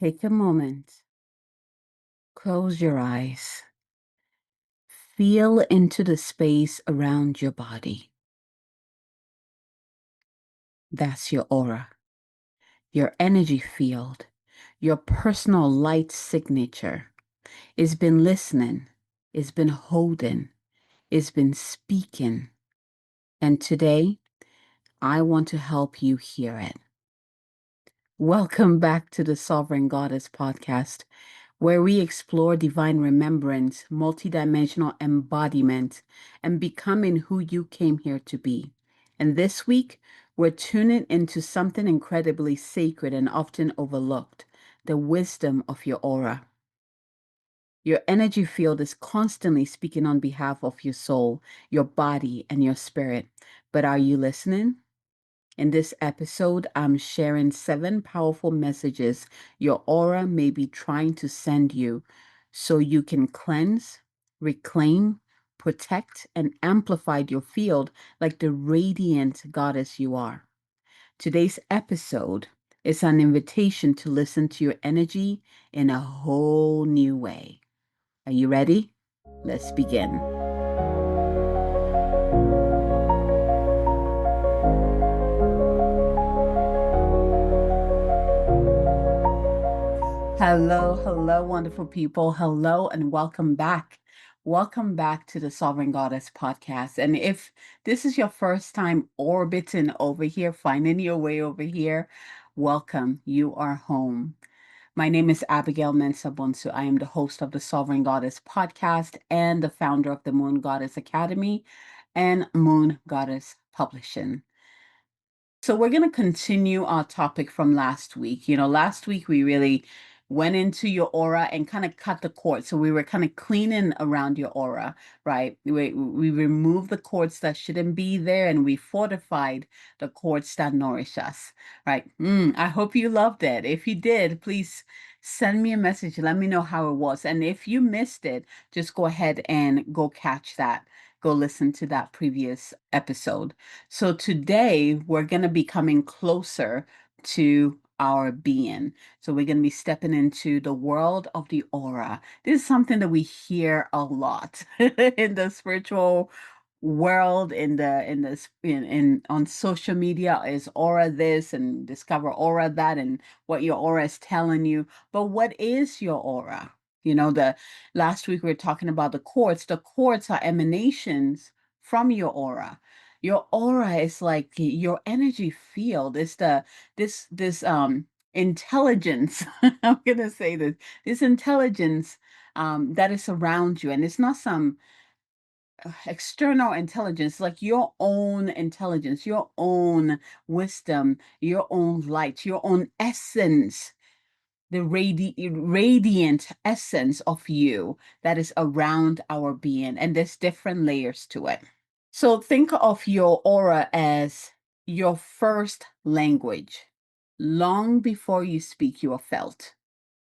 Take a moment, close your eyes, feel into the space around your body. That's your aura, your energy field, your personal light signature. It's been listening, it's been holding, it's been speaking. And today, I want to help you hear it. Welcome back to the Sovereign Goddess podcast, where we explore divine remembrance, multidimensional embodiment, and becoming who you came here to be. And this week, we're tuning into something incredibly sacred and often overlooked: the wisdom of your aura. Your energy field is constantly speaking on behalf of your soul, your body, and your spirit. But are you listening? In this episode, I'm sharing 7 powerful messages your aura may be trying to send you so you can cleanse, reclaim, protect, and amplify your field like the radiant goddess you are. Today's episode is an invitation to listen to your energy in a whole new way. Are you ready? Let's begin. Hello, wonderful people. Hello, and welcome back. Welcome back to the Sovereign Goddess podcast. And if this is your first time orbiting over here, finding your way over here, welcome. You are home. My name is Abigail Mensah-Bonsu. I am the host of the Sovereign Goddess podcast and the founder of the Moon Goddess Academy and Moon Goddess Publishing. So we're going to continue our topic from last week. Last week we really went into your aura and kind of cut the cord. So we were kind of cleaning around your aura, right? We removed the cords that shouldn't be there and we fortified the cords that nourish us, right? I hope you loved it. If you did, please send me a message. Let me know how it was. And if you missed it, just go ahead and go catch that. Go listen to that previous episode. So today we're going to be coming closer to our being. So we're going to be stepping into the world of the aura. This is something that we hear a lot in the spiritual world, in on social media. Is aura this and discover aura that and what your aura is telling you. But what is your aura? The last week we were talking about the quartz. The quartz are emanations from your aura. Your aura is like your energy field. It's this intelligence. I'm gonna say this intelligence that is around you, and it's not some external intelligence, like your own intelligence, your own wisdom, your own light, your own essence, the radiant essence of you that is around our being. And there's different layers to it. So think of your aura as your first language. Long before you speak, you are felt.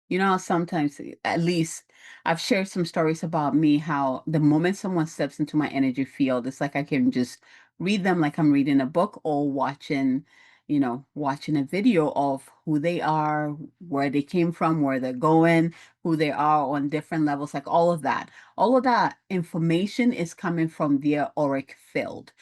How sometimes, at least I've shared some stories about me, how the moment someone steps into my energy field, it's like I can just read them like I'm reading a book or watching a video of who they are, where they came from, where they're going, who they are on different levels, like all of that. All of that information is coming from their auric field.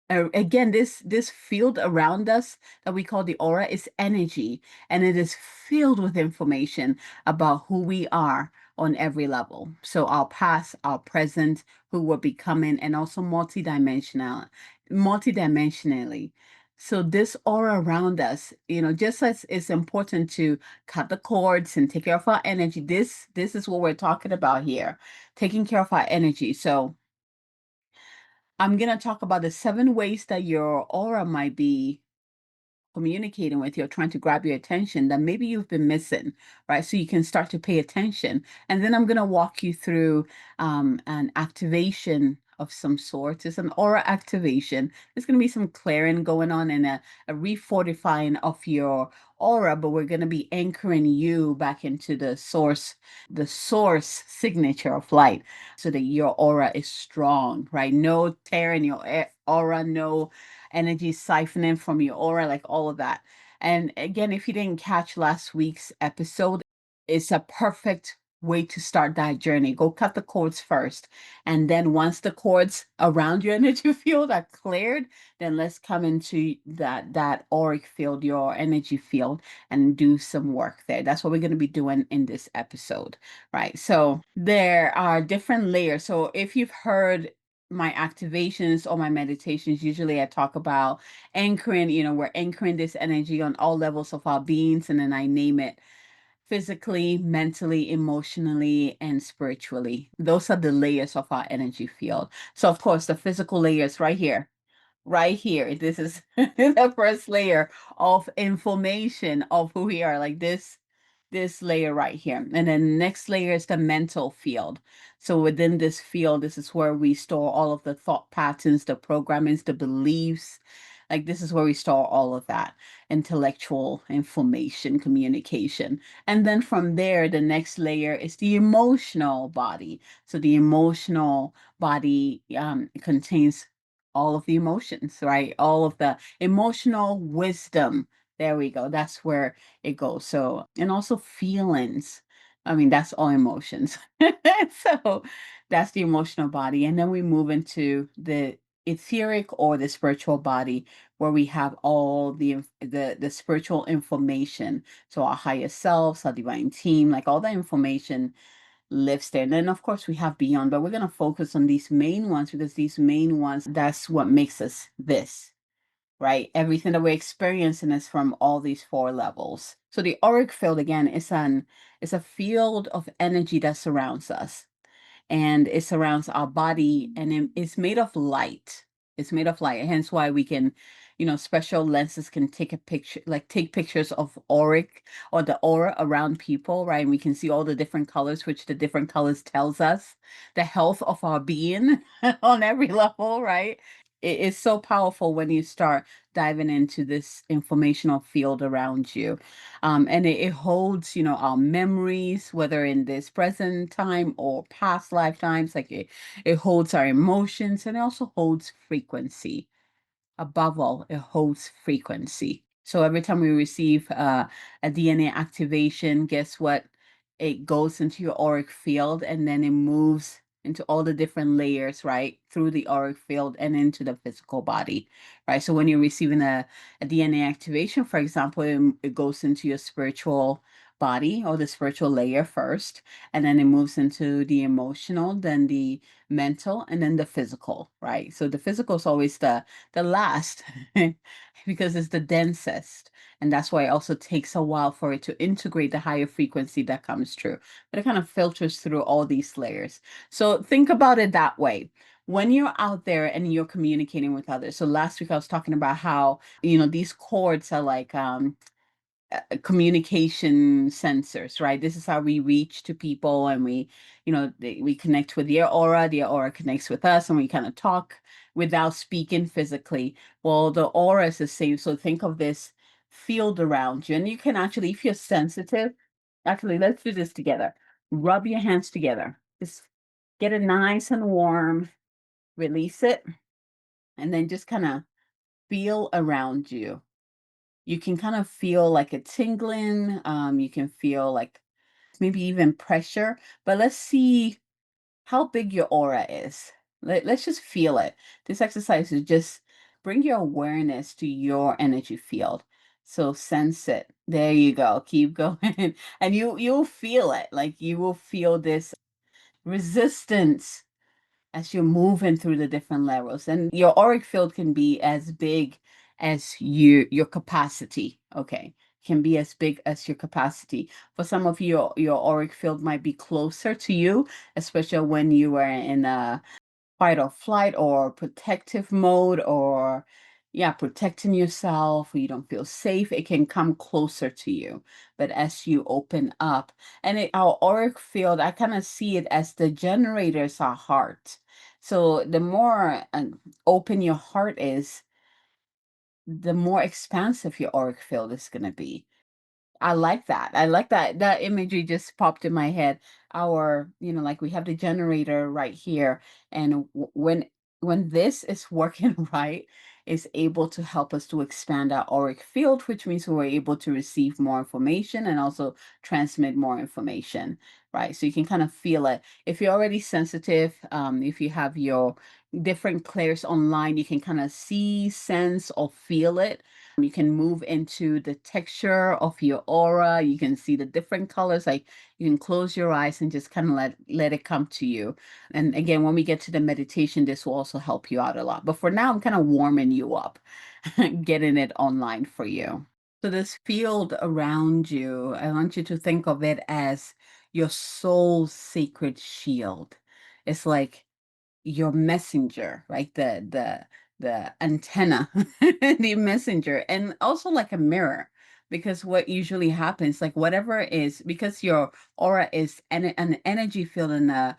Again, this field around us that we call the aura is energy, and it is filled with information about who we are on every level. So our past, our present, who we're becoming, and also multidimensionally. So this aura around us, just as it's important to cut the cords and take care of our energy, this is what we're talking about here, taking care of our energy. So I'm going to talk about the 7 ways that your aura might be communicating with you, or trying to grab your attention that maybe you've been missing, right? So you can start to pay attention. And then I'm going to walk you through an activation of some sort. It's an aura activation. There's going to be some clearing going on and a refortifying of your aura, but we're going to be anchoring you back into the source signature of light so that your aura is strong, right? No tear in your aura, no energy siphoning from your aura, like all of that. And again, if you didn't catch last week's episode, it's a perfect way to start that journey. Go cut the cords first. And then once the cords around your energy field are cleared, then let's come into that auric field, your energy field, and do some work there. That's what we're going to be doing in this episode, right? So there are different layers. So if you've heard my activations or my meditations, usually I talk about anchoring, we're anchoring this energy on all levels of our beings, and then I name it physically, mentally, emotionally, and spiritually. Those are the layers of our energy field. So, of course, the physical layers right here. Right here. This is the first layer of information of who we are, like this layer right here. And then the next layer is the mental field. So within this field, this is where we store all of the thought patterns, the programmings, the beliefs. Like this is where we store all of that intellectual information, communication. And then from there, the next layer is the emotional body. So the emotional body contains all of the emotions, right? All of the emotional wisdom. There we go. That's where it goes. So, and also feelings. I mean, that's all emotions. So that's the emotional body. And then we move into the etheric or the spiritual body where we have all the spiritual information. So our higher selves, our divine team, like all the information lives there. And then of course we have beyond, but we're going to focus on these main ones because these main ones, that's what makes us this, right? Everything that we're experiencing is from all these four levels. So the auric field again is a field of energy that surrounds us, and it surrounds our body, and it's made of light. It's made of light, hence why we can, special lenses can take a picture, like take pictures of auric or the aura around people, right? And we can see all the different colors, which the different colors tells us the health of our being on every level, right? It is so powerful when you start diving into this informational field around you. And it holds, our memories, whether in this present time or past lifetimes, like it holds our emotions, and it also holds frequency. Above all, it holds frequency. So every time we receive a DNA activation, guess what? It goes into your auric field and then it moves into all the different layers, right? Through the auric field and into the physical body, right? So when you're receiving a DNA activation, for example, it goes into your spiritual body or the spiritual layer first, and then it moves into the emotional, then the mental, and then the physical, right? So the physical is always the last because it's the densest, and that's why it also takes a while for it to integrate the higher frequency that comes through, but it kind of filters through all these layers. So think about it that way when you're out there and you're communicating with others. So last week I was talking about how these cords are like communication sensors, right? This is how we reach to people, and we connect with their aura connects with us, and we kind of talk without speaking physically. Well, the aura is the same. So think of this field around you, and you can actually, if you're sensitive, actually, let's do this together. Rub your hands together. Just get it nice and warm, release it, and then just kind of feel around you. You can kind of feel like a tingling. You can feel like maybe even pressure, but let's see how big your aura is. Let's just feel it. This exercise is just bring your awareness to your energy field. So sense it. There you go. Keep going. And you'll feel it. Like you will feel this resistance as you're moving through the different levels. And your auric field can be as big as your capacity. Okay. Can be as big as your capacity. For some of you, your auric field might be closer to you, especially when you are in a fight or flight or protective mode, or yeah, protecting yourself, or you don't feel safe, it can come closer to you. But as you open up, and our auric field, I kind of see it as the generators, our heart. So the more open your heart is, the more expansive your auric field is going to be. I like that. I like that. That imagery just popped in my head. Like we have the generator right here, and when this is working right, is able to help us to expand our auric field, which means we're able to receive more information and also transmit more information, right? So you can kind of feel it. If you're already sensitive, if you have your different clairs online, you can kind of see, sense, or feel it. You can move into the texture of your aura. You can see the different colors. Like you can close your eyes and just kind of let it come to you. And again, when we get to the meditation, this will also help you out a lot. But for now, I'm kind of warming you up, getting it online for you. So this field around you, I want you to think of it as your soul's sacred shield. It's like your messenger, right? The antenna, the messenger, and also like a mirror. Because what usually happens, like whatever is, because your aura is an energy field and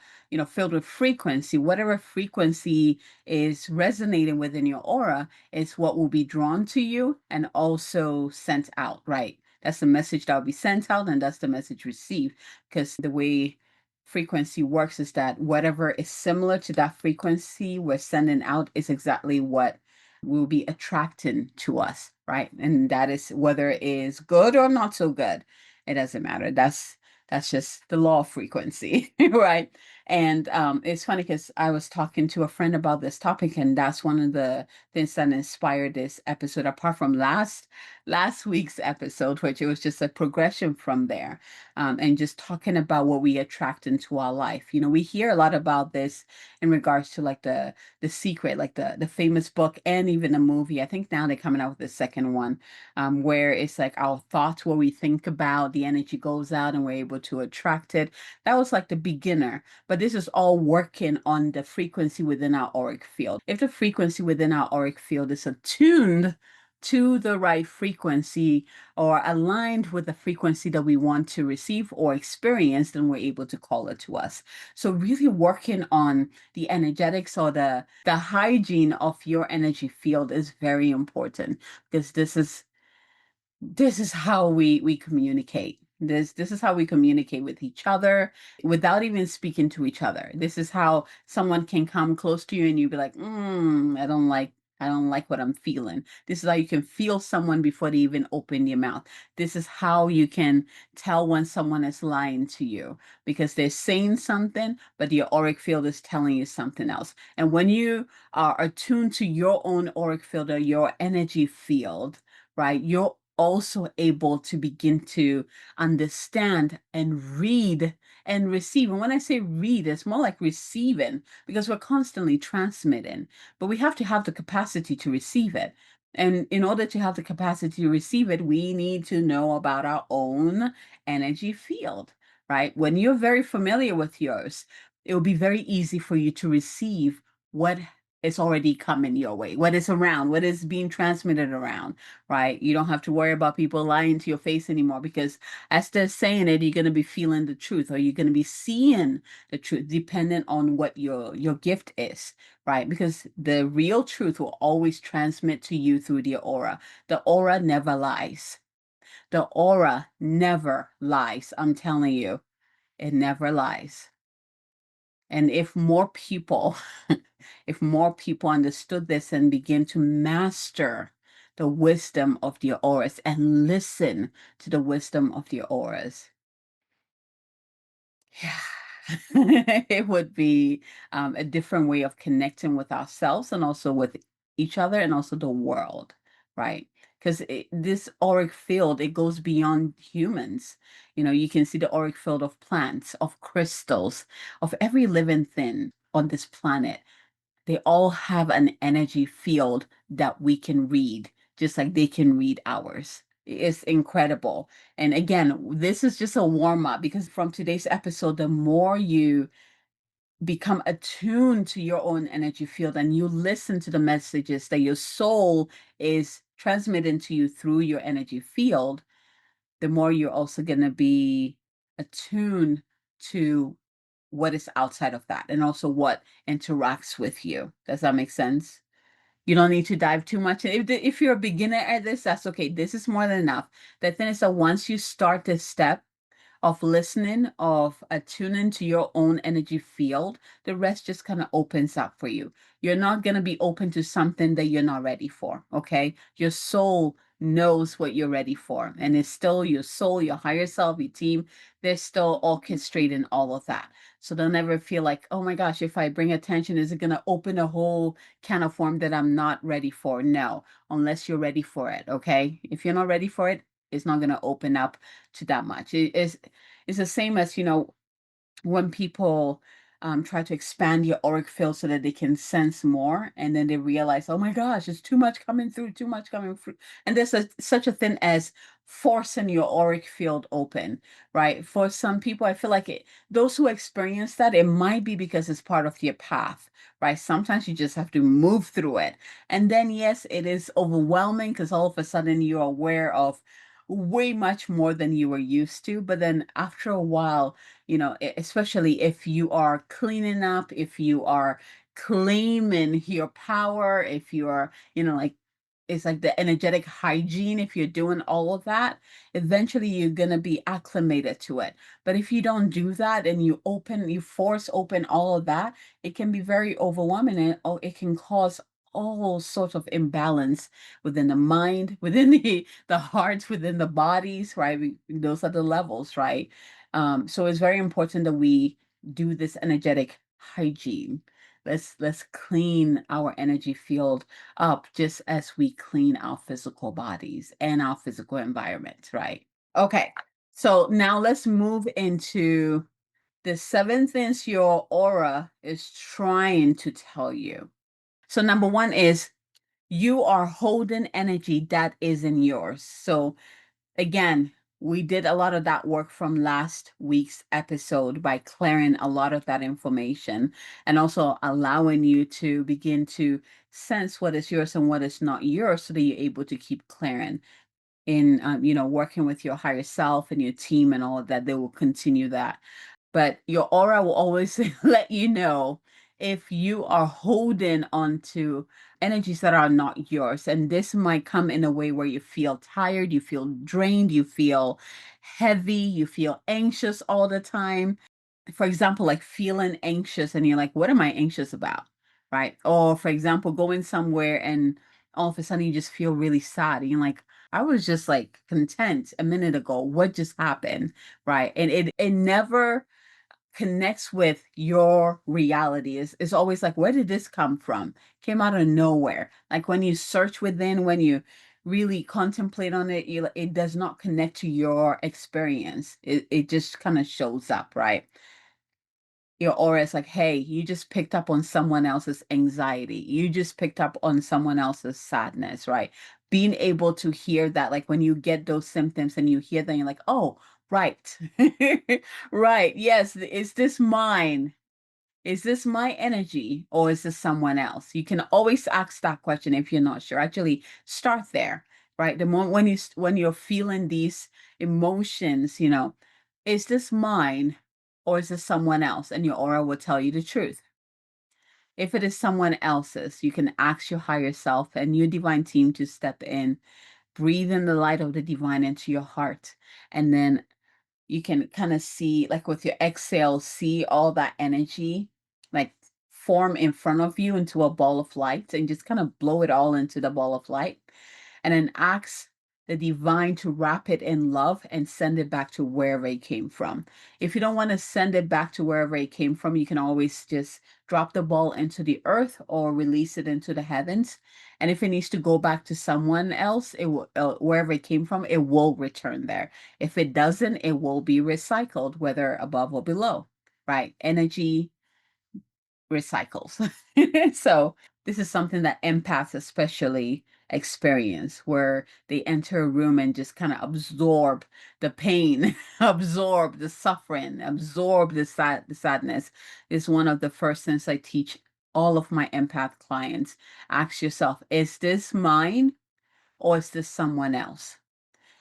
filled with frequency, whatever frequency is resonating within your aura is what will be drawn to you and also sent out, right? That's the message that will be sent out, and that's the message received. Because the way frequency works is that whatever is similar to that frequency we're sending out is exactly what will be attracting to us, right? And that is whether it is good or not so good. It doesn't matter. That's just the law of frequency, right? And it's funny because I was talking to a friend about this topic, and that's one of the things that inspired this episode. Apart from last week's episode, which it was just a progression from there, and just talking about what we attract into our life. We hear a lot about this in regards to like the secret, like the famous book and even a movie. I think now they're coming out with the second one, where it's like our thoughts, what we think about, the energy goes out and we're able to attract it. That was like the beginner, but this is all working on the frequency within our auric field. If the frequency within our auric field is attuned to the right frequency or aligned with the frequency that we want to receive or experience, then we're able to call it to us. So really working on the energetics or the hygiene of your energy field is very important, because this is how we communicate. This is how we communicate with each other without even speaking to each other. This is how someone can come close to you and you be like, I don't like what I'm feeling. This is how you can feel someone before they even open their mouth. This is how you can tell when someone is lying to you, because they're saying something, but your auric field is telling you something else. And when you are attuned to your own auric field or your energy field, right, you're also able to begin to understand and read and receive. And when I say read, it's more like receiving, because we're constantly transmitting, but we have to have the capacity to receive it. And in order to have the capacity to receive it, we need to know about our own energy field, right? When you're very familiar with yours, it will be very easy for you to receive what is already coming your way, what is around, what is being transmitted around, right? You don't have to worry about people lying to your face anymore, because as they're saying it, you're going to be feeling the truth, or you're going to be seeing the truth, depending on what your gift is, right? Because the real truth will always transmit to you through the aura. The aura never lies. The aura never lies. I'm telling you, it never lies. And if more people, if more people understood this and begin to master the wisdom of the auras and listen to the wisdom of the auras, yeah, it would be a different way of connecting with ourselves and also with each other and also the world, right? Because this auric field, it goes beyond humans. You can see the auric field of plants, of crystals, of every living thing on this planet. They all have an energy field that we can read, just like they can read ours. It's incredible. And again, this is just a warm up, because from today's episode, the more you become attuned to your own energy field and you listen to the messages that your soul is transmitting to you through your energy field, the more you're also going to be attuned to what is outside of that and also what interacts with you. Does that make sense? You don't need to dive too much. If you're a beginner at this, that's okay. This is more than enough. The thing is that once you start this step of listening, of attuning to your own energy field, the rest just kind of opens up for you. You're not going to be open to something that you're not ready for, okay? Your soul knows what you're ready for, and it's still your soul, your higher self, your team, they're still orchestrating all of that. So they'll never feel like, oh my gosh, if I bring attention, is it going to open a whole can of worm that I'm not ready for? No, unless you're ready for it, okay? If you're not ready for it, it's not going to open up to that much. It's the same as, when people try to expand your auric field so that they can sense more, and then they realize, oh my gosh, it's too much coming through, too much coming through. And there's such a thing as forcing your auric field open, right? For some people, I feel like those who experience that, it might be because it's part of your path, right? Sometimes you just have to move through it. And then, yes, it is overwhelming because all of a sudden you're aware of way much more than you were used to. But then after a while, especially if you are cleaning up, if you are claiming your power, if you are, like, it's like the energetic hygiene. If you're doing all of that, eventually you're going to be acclimated to it. But if you don't do that and you force open all of that, it can be very overwhelming, and it can cause all sorts of imbalance within the mind, within the hearts, within the bodies, right? Those are the levels, right? So it's very important that we do this energetic hygiene. Let's clean our energy field up just as we clean our physical bodies and our physical environment, right? Okay. So now let's move into the 7 things your aura is trying to tell you. So number one is you are holding energy that isn't yours. So again, we did a lot of that work from last week's episode by clearing a lot of that information and also allowing you to begin to sense what is yours and what is not yours so that you're able to keep clearing in, working with your higher self and your team and all of that. They will continue that. But your aura will always let you know if you are holding on to energies that are not yours. And this might come in a way where you feel tired, you feel drained, you feel heavy, you feel anxious all the time. For example, like feeling anxious and you're like, what am I anxious about? Right. Or for example, going somewhere and all of a sudden you just feel really sad. And you're like, I was just like content a minute ago. What just happened? Right. And it never connects with your reality. Is always like, where did this come from? Came out of nowhere. Like when you search within, when you really contemplate on it, it does not connect to your experience. It just kind of shows up, right? Your aura is like, hey, you just picked up on someone else's anxiety. You just picked up on someone else's sadness, right? Being able to hear that, like when you get those symptoms and you hear them, you're like, oh, right. Right. Yes. Is this mine? Is this my energy or is this someone else? You can always ask that question if you're not sure. Actually, start there, right? The moment when you're feeling these emotions, is this mine or is this someone else? And your aura will tell you the truth. If it is someone else's, you can ask your higher self and your divine team to step in, breathe in the light of the divine into your heart, and then you can kind of see, like with your exhale, see all that energy like form in front of you into a ball of light and just kind of blow it all into the ball of light. And then ask the divine to wrap it in love and send it back to wherever it came from. If you don't want to send it back to wherever it came from, you can always just drop the ball into the earth or release it into the heavens. And if it needs to go back to someone else, it will, wherever it came from, it will return there. If it doesn't, it will be recycled, whether above or below, right? Energy recycles. So this is something that empaths especially experience, where they enter a room and just kind of absorb the pain, absorb the suffering, absorb the sadness. Is one of the first things I teach all of my empath clients. Ask yourself, is this mine or is this someone else?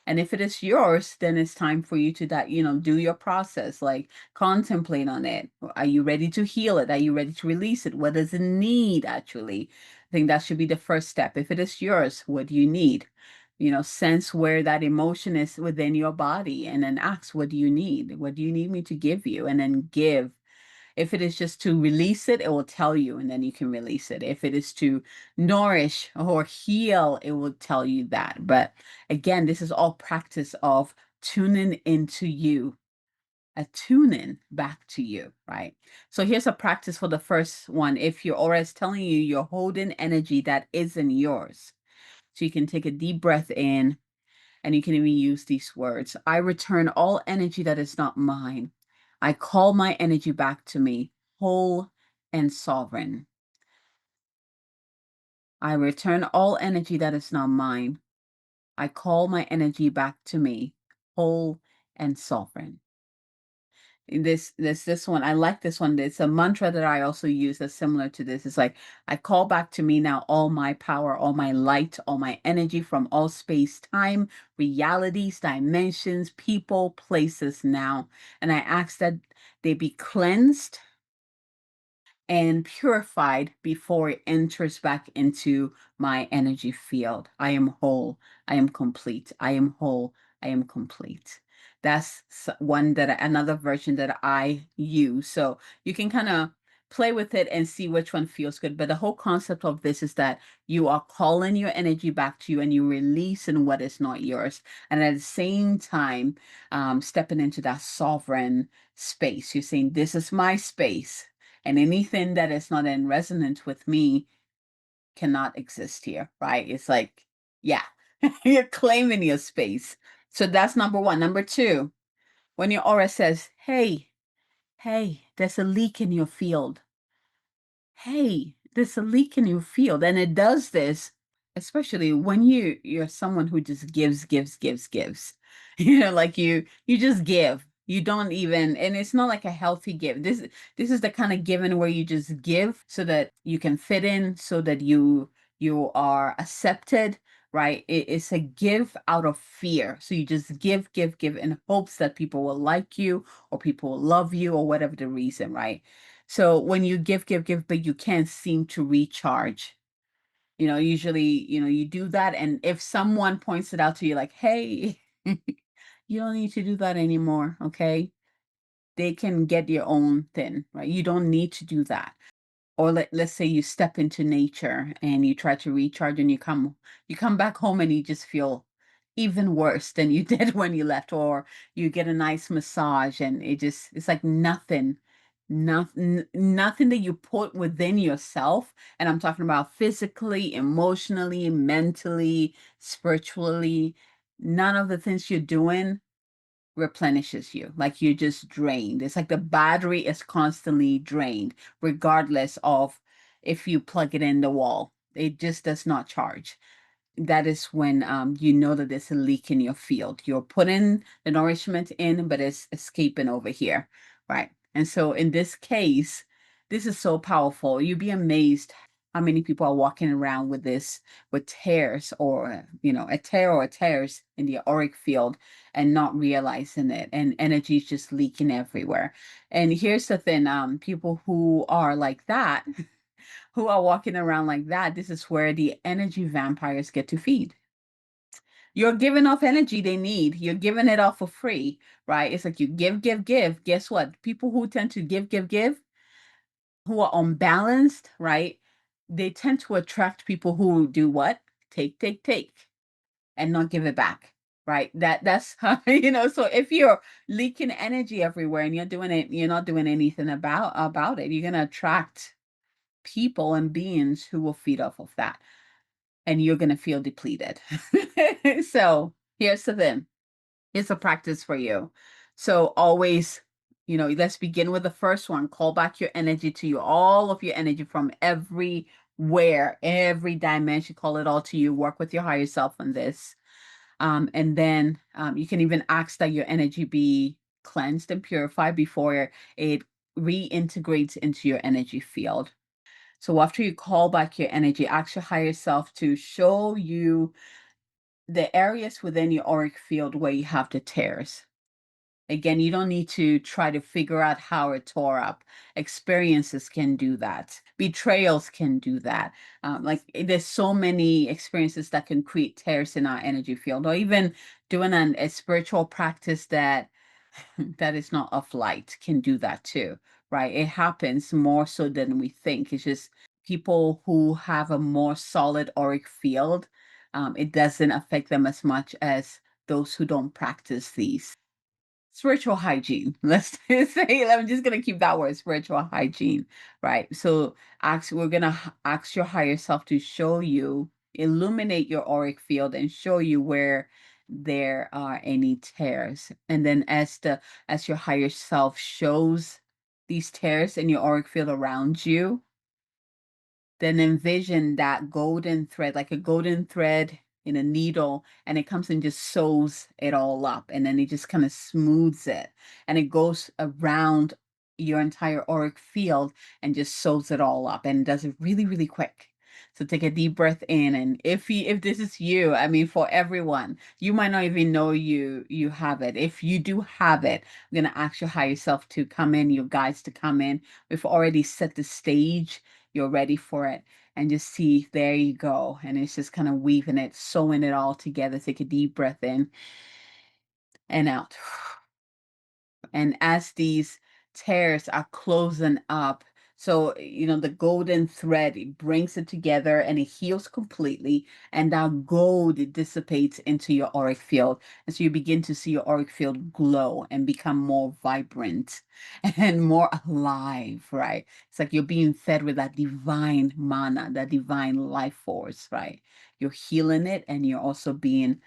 And if it is yours, then it's time for you to that, do your process, like contemplate on it. Are you ready to heal it? Are you ready to release it? What does it need actually? I think that should be the first step. If it is yours, what do you need? sense where that emotion is within your body, and then ask, what do you need? What do you need me to give you? And then give. If it is just to release it, it will tell you, and then you can release it. If it is to nourish or heal, it will tell you that. But again, this is all practice of tuning into you, attuning back to you, right? So here's a practice for the first one. If your aura is telling you you're holding energy that isn't yours, so you can take a deep breath in, and you can even use these words: I return all energy that is not mine. I call my energy back to me, whole and sovereign. I return all energy that is not mine. I call my energy back to me, whole and sovereign. This one, I like this one. It's a mantra that I also use that's similar to this. It's like, I call back to me now all my power, all my light, all my energy from all space, time, realities, dimensions, people, places now. And I ask that they be cleansed and purified before it enters back into my energy field. I am whole. I am complete. I am whole. I am complete. That's one that another version that I use. So you can kind of play with it and see which one feels good. But the whole concept of this is that you are calling your energy back to you, and you releasing what is not yours. And at the same time, stepping into that sovereign space. You're saying, this is my space, and anything that is not in resonance with me cannot exist here, right? It's like, yeah, you're claiming your space. So that's number one. Number two, when your aura says, hey, there's a leak in your field. Hey, there's a leak in your field. And it does this, especially when you're someone who just gives. Like you just give. You don't even, and it's not like a healthy give. This is the kind of giving where you just give so that you can fit in, so that you are accepted, right? It's a give out of fear. So you just give in hopes that people will like you, or people will love you, or whatever the reason, right? So when you give, but you can't seem to recharge, usually, you do that. And if someone points it out to you, like, hey, you don't need to do that anymore, okay? They can get your own thing, right? You don't need to do that. Or let's say you step into nature and you try to recharge, and you come back home and you just feel even worse than you did when you left. Or you get a nice massage, and it's like nothing that you put within yourself. And I'm talking about physically, emotionally, mentally, spiritually. None of the things you're doing replenishes you. Like, you're just drained. It's like the battery is constantly drained, regardless of if you plug it in the wall. It just does not charge. That is when you know that there's a leak in your field. You're putting the nourishment in, but it's escaping over here, right? And so in this case, this is so powerful. You'd be amazed how many people are walking around with this, with tears, or a tear or tears in the auric field, and not realizing it, and energy is just leaking everywhere. And here's the thing: people who are like that, who are walking around like that, this is where the energy vampires get to feed. You're giving off energy they need. You're giving it off for free, right? It's like you give. Guess what? People who tend to give, who are unbalanced, right? They tend to attract people who do what? Take, and not give it back, right? That's how, so if you're leaking energy everywhere and you're not doing anything about it, you're going to attract people and beings who will feed off of that, and you're going to feel depleted. So here's the thing: it's a practice for you. So always, let's begin with the first one. Call back your energy to you, all of your energy from everywhere, every dimension. Call it all to you. Work with your higher self on this. And then you can even ask that your energy be cleansed and purified before it reintegrates into your energy field. So after you call back your energy, ask your higher self to show you the areas within your auric field where you have the tears. Again, you don't need to try to figure out how it tore up. Experiences can do that. Betrayals can do that. There's so many experiences that can create tears in our energy field, or even doing a spiritual practice that that is not of light can do that too, right? It happens more so than we think. It's just people who have a more solid auric field, it doesn't affect them as much as those who don't practice these. Spiritual hygiene. Let's say, I'm just gonna keep that word, spiritual hygiene, right? So we're gonna ask your higher self to show you, illuminate your auric field and show you where there are any tears. And then as your higher self shows these tears in your auric field around you, then envision that golden thread, like a golden thread in a needle, and it comes and just sews it all up, and then it just kind of smooths it, and it goes around your entire auric field and just sews it all up, and does it really, really quick. So take a deep breath in, and if this is you, I mean, for everyone, you might not even know you have it. If you do have it, I'm gonna ask your higher self to come in, your guides to come in. We've already set the stage, you're ready for it, and just see, there you go. And it's just kind of weaving it, sewing it all together. Take a deep breath in and out. And as these tears are closing up, so the golden thread, it brings it together and it heals completely, and that gold, it dissipates into your auric field, and so you begin to see your auric field glow and become more vibrant and more alive, right? It's like you're being fed with that divine mana, that divine life force, right? You're healing it, and you're being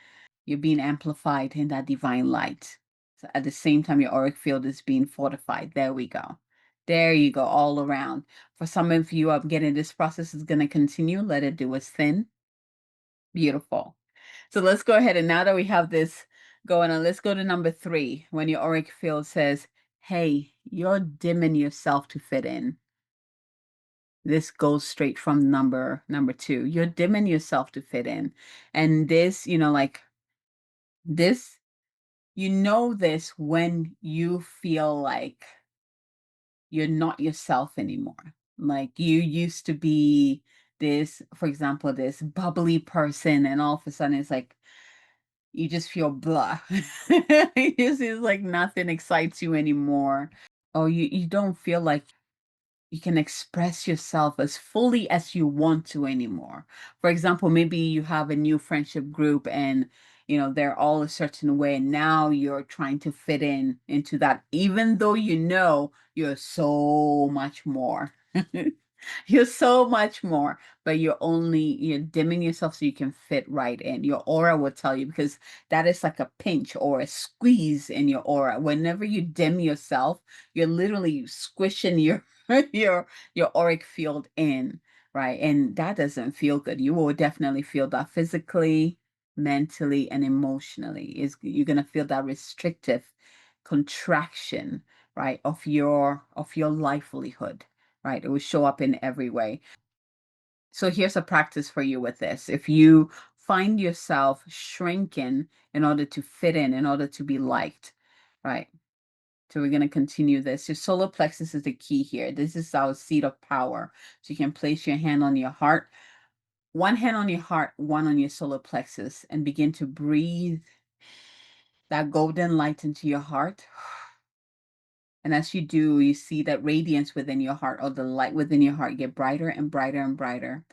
amplified in that divine light. So at the same time, your auric field is being fortified. There we go. There you go, all around. For some of you, I'm getting this process is going to continue. Let it do its thing. Beautiful. So let's go ahead. And now that we have this going on, let's go to number 3. When your auric field says, hey, you're dimming yourself to fit in. This goes straight from number 2. You're dimming yourself to fit in. And this, like this, this when you feel like you're not yourself anymore. Like you used to be this, for example, this bubbly person, and all of a sudden it's like you just feel blah. It's like nothing excites you anymore. Or you don't feel like you can express yourself as fully as you want to anymore. For example, maybe you have a new friendship group, and they're all a certain way, and now you're trying to fit in into that, even though you're so much more. You're so much more, but you're dimming yourself so you can fit right in. Your aura will tell you, because that is like a pinch or a squeeze in your aura. Whenever you dim yourself, you're literally squishing your your auric field in, right? And that doesn't feel good. You will definitely feel that physically, mentally, and emotionally. You're gonna feel that restrictive contraction, right, of your livelihood, right? It will show up in every way. So here's a practice for you with this. If you find yourself shrinking in order to fit in order to be liked, right? So we're going to continue this. Your solar plexus is the key here. This is our seat of power. So you can place your hand on your heart, one hand on your heart, one on your solar plexus, and begin to breathe that golden light into your heart. And as you do, you see that radiance within your heart, or the light within your heart, get brighter and brighter and brighter.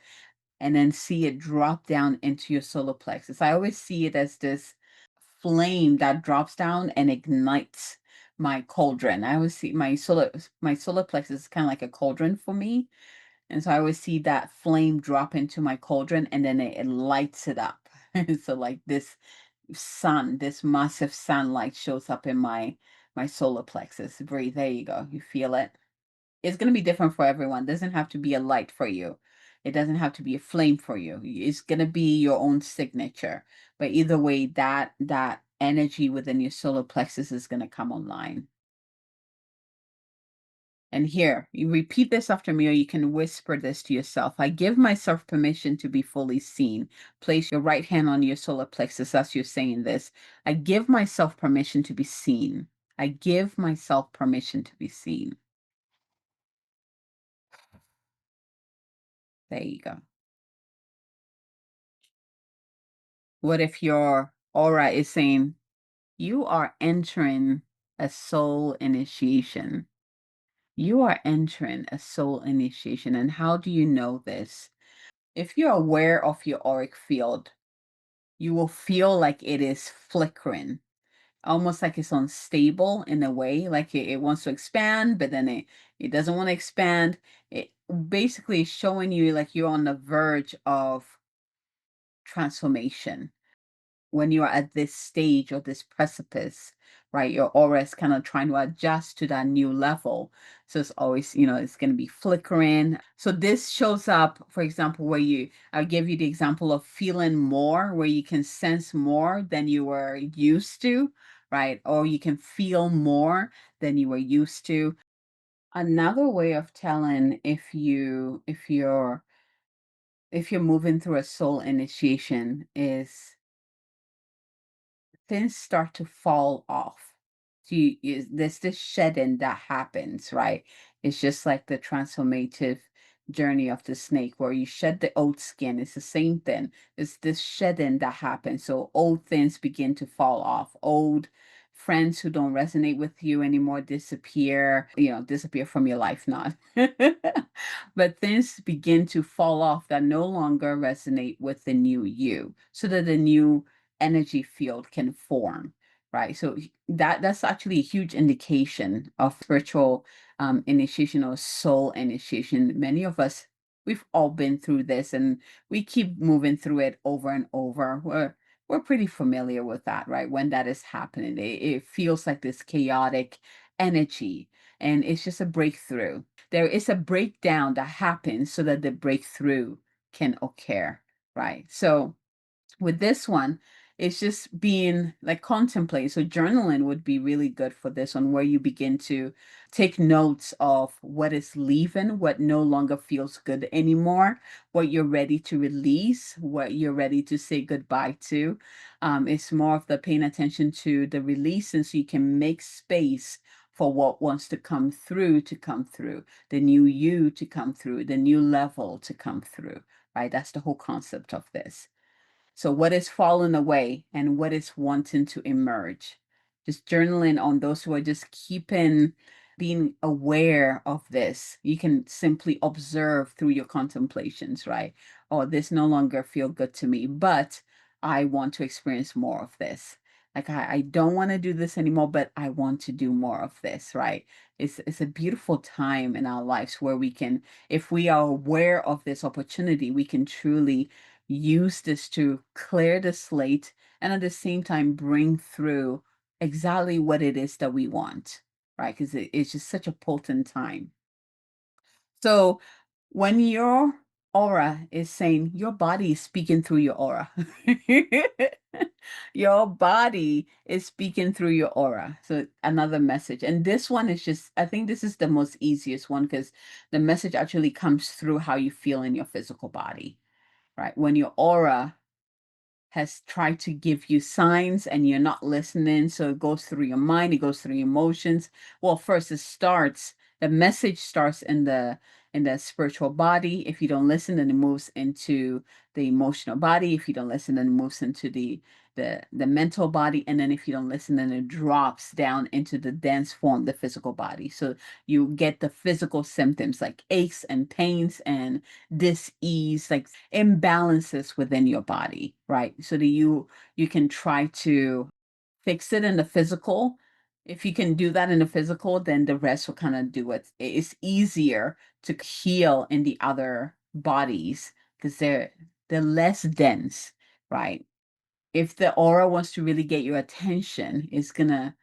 And then see it drop down into your solar plexus. I always see it as this flame that drops down and ignites my cauldron. I always see my solar plexus is kind of like a cauldron for me. And so I always see that flame drop into my cauldron, and then it lights it up. So like this massive sunlight shows up in my solar plexus. Breathe. There you go. You feel it. It's going to be different for everyone. It doesn't have to be a light for you. It doesn't have to be a flame for you. It's going to be your own signature. But either way, that energy within your solar plexus is going to come online. And here, you repeat this after me, or you can whisper this to yourself. I give myself permission to be fully seen. Place your right hand on your solar plexus as you're saying this. I give myself permission to be seen. I give myself permission to be seen. There you go. What if your aura is saying, you are entering a soul initiation? You are entering a soul initiation. And how do you know this? If you're aware of your auric field, you will feel like it is flickering, almost like it's unstable in a way, like it wants to expand, but then it doesn't want to expand. It basically is showing you like you're on the verge of transformation when you're at this stage or this precipice, right? Your aura is kind of trying to adjust to that new level. So it's always, it's going to be flickering. So this shows up, for example, where I give you the example of feeling more, where you can sense more than you were used to, right? Or you can feel more than you were used to. Another way of telling if you're moving through a soul initiation is things start to fall off. So there's this shedding that happens, right? It's just like the transformative journey of the snake where you shed the old skin. It's the same thing. It's this shedding that happens. So old things begin to fall off. Old friends who don't resonate with you anymore disappear, disappear from your life, not. But things begin to fall off that no longer resonate with the new you, so that the new energy field can form, right? So that's actually a huge indication of spiritual initiation or soul initiation. Many of us, we've all been through this, and we keep moving through it over and over. We're pretty familiar with that, right? When that is happening, it feels like this chaotic energy, and it's just a breakthrough. There is a breakdown that happens so that the breakthrough can occur, right? So with this one, it's just being like contemplate. So journaling would be really good for this one, where you begin to take notes of what is leaving, what no longer feels good anymore, what you're ready to release, what you're ready to say goodbye to. It's more of the paying attention to the release, and so you can make space for what wants to come through, the new you to come through, the new level to come through, right? That's the whole concept of this. So, what is falling away and what is wanting to emerge? Just journaling on those who are just keeping being aware of this. You can simply observe through your contemplations, right? Oh, this no longer feel good to me, but I want to experience more of this. Like I don't want to do this anymore, but I want to do more of this, right? It's a beautiful time in our lives where we can, if we are aware of this opportunity, we can truly use this to clear the slate and at the same time bring through exactly what it is that we want, right? Because it's just such a potent time. So when your aura is saying, your body is speaking through your aura. Your body is speaking through your aura. So another message. And this one is just, I think this is the most easiest one because the message actually comes through how you feel in your physical body, right? When your aura has tried to give you signs and you're not listening. So it goes through your mind, it goes through your emotions. Well, first the message starts in the spiritual body. If you don't listen, then it moves into the emotional body. If you don't listen, then it moves into the mental body. And then if you don't listen, then it drops down into the dense form, the physical body. So you get the physical symptoms like aches and pains and dis-ease, like imbalances within your body, right? So that you can try to fix it in the physical. If you can do that in the physical, then the rest will kind of do it. It's easier to heal in the other bodies because they're less dense, right? If the aura wants to really get your attention, it's gonna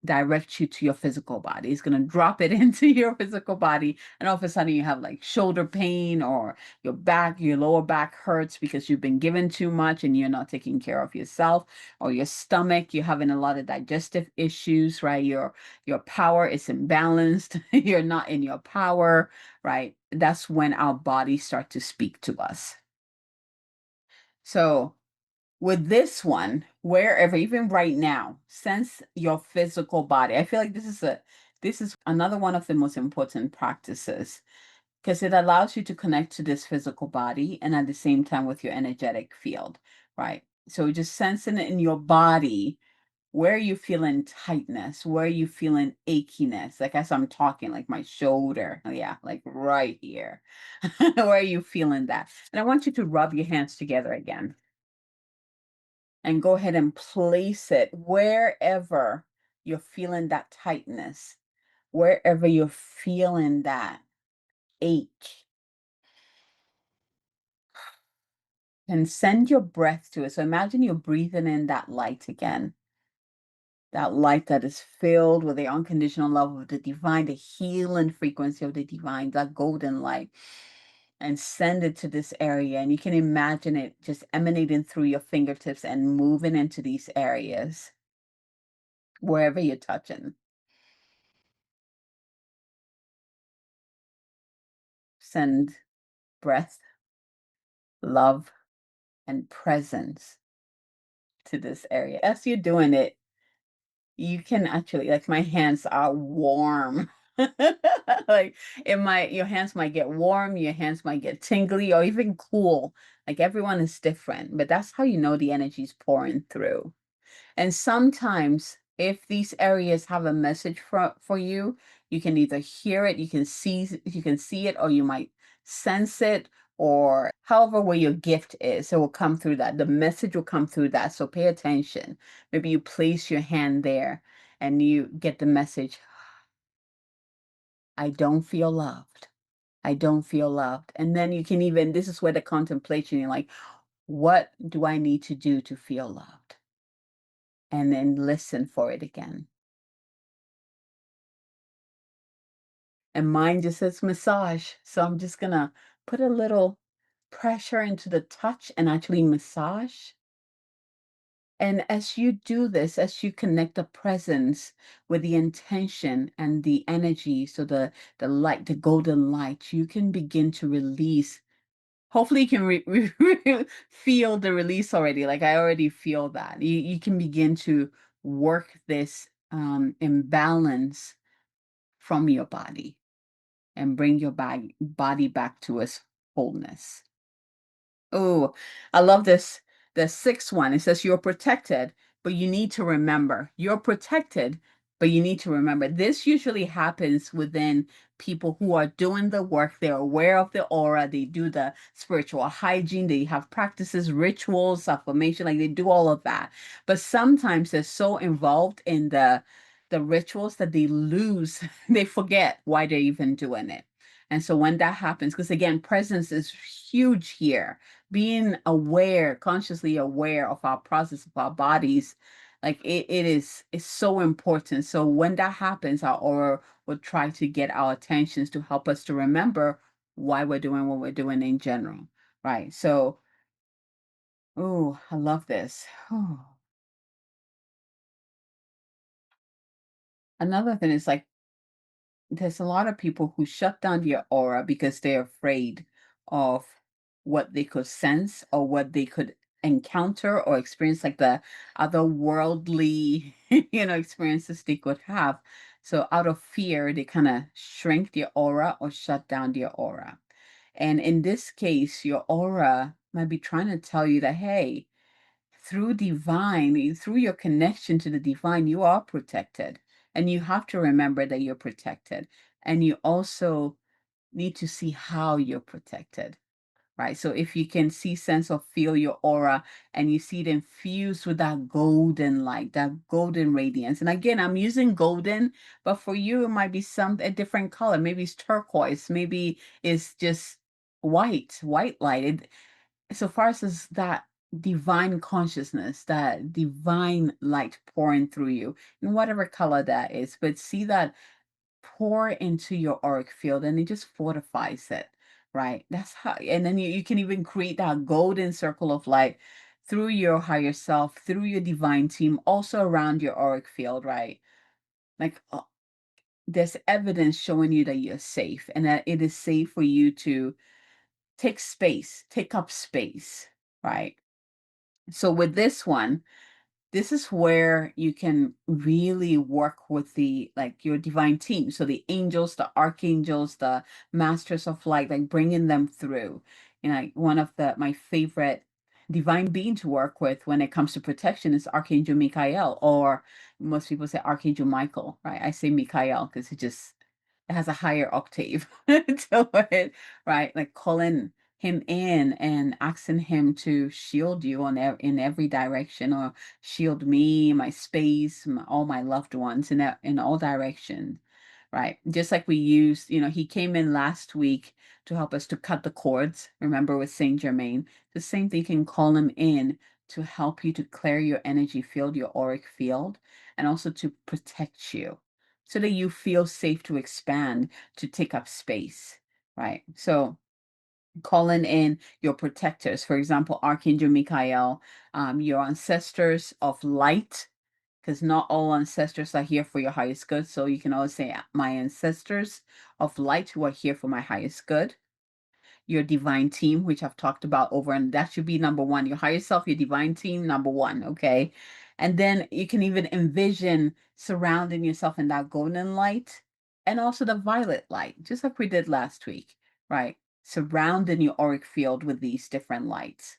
direct you to your physical body. It's going to drop it into your physical body. And all of a sudden you have like shoulder pain or your lower back hurts because you've been given too much and you're not taking care of yourself, or your stomach, you're having a lot of digestive issues, right? Your power is imbalanced. You're not in your power, right? That's when our bodies start to speak to us. So With this one, wherever, even right now, sense your physical body. I feel like this is another one of the most important practices because it allows you to connect to this physical body and at the same time with your energetic field, right? So just sensing it in your body. Where are you feeling tightness? Where are you feeling achiness? Like as I'm talking, like my shoulder. Oh, yeah, like right here. Where are you feeling that? And I want you to rub your hands together again and go ahead and place it wherever you're feeling that tightness, wherever you're feeling that ache, and send your breath to it. So imagine you're breathing in that light again, that light that is filled with the unconditional love of the divine, the healing frequency of the divine, that golden light. And send it to this area. And you can imagine it just emanating through your fingertips and moving into these areas, wherever you're touching. Send breath, love, and presence to this area. As you're doing it, you can actually, like my hands are warm. Like your hands might get warm, your hands might get tingly or even cool. Like everyone is different, but that's how you know the energy is pouring through. And sometimes, if these areas have a message for you, you can either hear it, you can see it, or you might sense it, or however way your gift is, it will come through that. The message will come through that. So pay attention. Maybe you place your hand there and you get the message, I don't feel loved. I don't feel loved. And then you can even, this is where the contemplation, you're like, what do I need to do to feel loved? And then listen for it again. And mine just says massage. So I'm just gonna put a little pressure into the touch and actually massage. And as you do this, as you connect the presence with the intention and the energy, so the light, the golden light, you can begin to release. Hopefully, you can feel the release already. Like I already feel that. You can begin to work this imbalance from your body and bring your body back to its wholeness. Oh, I love this. The sixth one, it says you're protected, but you need to remember. You're protected, but you need to remember. This usually happens within people who are doing the work. They're aware of the aura. They do the spiritual hygiene. They have practices, rituals, affirmation, like they do all of that. But sometimes they're so involved in the rituals that they lose, they forget why they're even doing it. And so when that happens, because again, presence is huge here, being aware, consciously aware of our process of our bodies, like it's so important. So when that happens, our aura will try to get our attentions to help us to remember why we're doing what we're doing in general. Right. So, oh, I love this. Oh. Another thing is like there's a lot of people who shut down their aura because they're afraid of what they could sense or what they could encounter or experience, like the otherworldly, experiences they could have. So out of fear, they kind of shrink their aura or shut down their aura. And in this case, your aura might be trying to tell you that, hey, through your connection to the divine, you are protected. And you have to remember that you're protected. And you also need to see how you're protected, right? So if you can see, sense, or feel your aura and you see it infused with that golden light, that golden radiance. And again, I'm using golden, but for you, it might be a different color. Maybe it's turquoise. Maybe it's just white light. So far as that divine consciousness, that divine light pouring through you in whatever color that is, but see that pour into your auric field and it just fortifies it, right? That's how, and then you can even create that golden circle of light through your higher self, through your divine team, also around your auric field, right? Like there's evidence showing you that you're safe and that it is safe for you to take up space, right? So with this one, this is where you can really work with the like your divine team. So the angels, the archangels, the masters of light, like bringing them through. You know, like one of the my favorite divine being to work with when it comes to protection is Archangel Michael, or most people say Archangel Michael, right? I say Michael because it has a higher octave to it, right? Like calling him in and asking him to shield you in every direction, or shield me, my space, all my loved ones in all directions, right? Just like we used, he came in last week to help us to cut the cords. Remember with Saint Germain, the same thing, you can call him in to help you to clear your energy field, your auric field, and also to protect you so that you feel safe to expand, to take up space, right? So calling in your protectors, for example, Archangel Michael, your ancestors of light, because not all ancestors are here for your highest good. So you can always say, my ancestors of light who are here for my highest good. Your divine team, which I've talked about over, and that should be number one. Your higher self, your divine team, number one, okay? And then you can even envision surrounding yourself in that golden light and also the violet light, just like we did last week, right? Surrounding your auric field with these different lights,